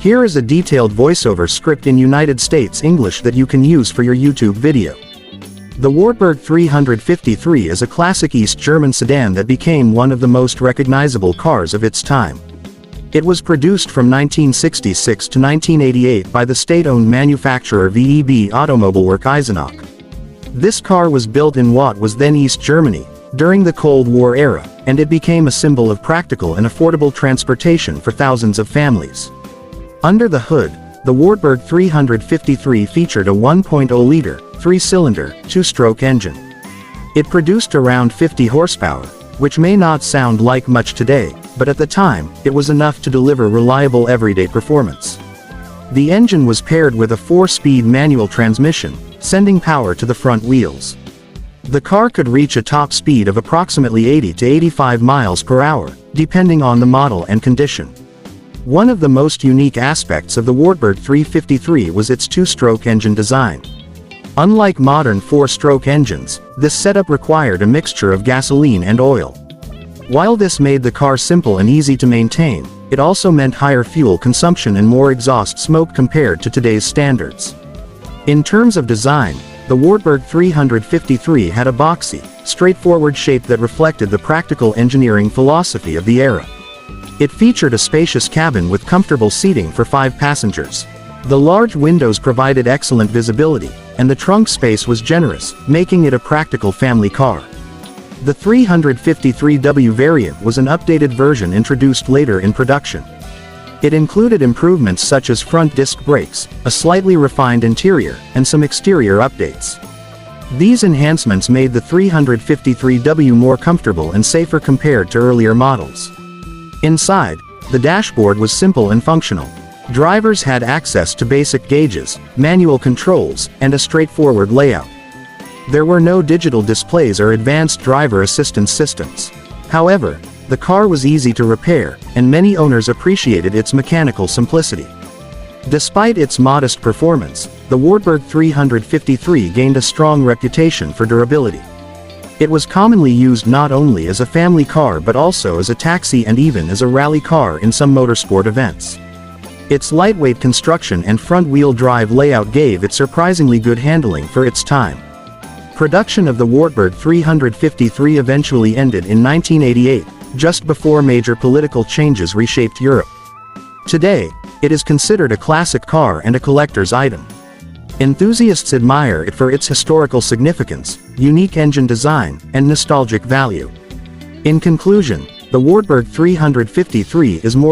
Here is a detailed voiceover script in United States English that you can use for your YouTube video. The Wartburg 353 is a classic East German sedan that became one of the most recognizable cars of its time. It was produced from 1966 to 1988 by the state-owned manufacturer VEB Automotive Eisenach. This car was built in what was then East Germany, during the Cold War era, and it became a symbol of practical and affordable transportation for thousands of families. Under the hood, the Wartburg 353 featured a 1.0-liter, 3-cylinder, 2-stroke engine. It produced around 50 horsepower, which may not sound like much today, but at the time, it was enough to deliver reliable everyday performance. The engine was paired with a 4-speed manual transmission, sending power to the front wheels. The car could reach a top speed of approximately 80 to 85 miles per hour, depending on the model and condition. One of the most unique aspects of the Wartburg 353 was its 2-stroke engine design. Unlike modern 4-stroke engines, this setup required a mixture of gasoline and oil. While this made the car simple and easy to maintain, it also meant higher fuel consumption and more exhaust smoke compared to today's standards. In terms of design, the Wartburg 353 had a boxy, straightforward shape that reflected the practical engineering philosophy of the era. It featured a spacious cabin with comfortable seating for 5 passengers. The large windows provided excellent visibility, and the trunk space was generous, making it a practical family car. The 353W variant was an updated version introduced later in production. It included improvements such as front disc brakes, a slightly refined interior, and some exterior updates. These enhancements made the 353W more comfortable and safer compared to earlier models. Inside, the dashboard was simple and functional. Drivers had access to basic gauges, manual controls, and a straightforward layout. There were no digital displays or advanced driver assistance systems. However, the car was easy to repair, and many owners appreciated its mechanical simplicity. Despite its modest performance, the Wartburg 353 gained a strong reputation for durability. It was commonly used not only as a family car but also as a taxi and even as a rally car in some motorsport events. Its lightweight construction and front-wheel drive layout gave it surprisingly good handling for its time. Production of the Wartburg 353 eventually ended in 1988, just before major political changes reshaped Europe. Today, it is considered a classic car and a collector's item. Enthusiasts admire it for its historical significance, unique engine design, and nostalgic value. In conclusion, the Wartburg 353 is more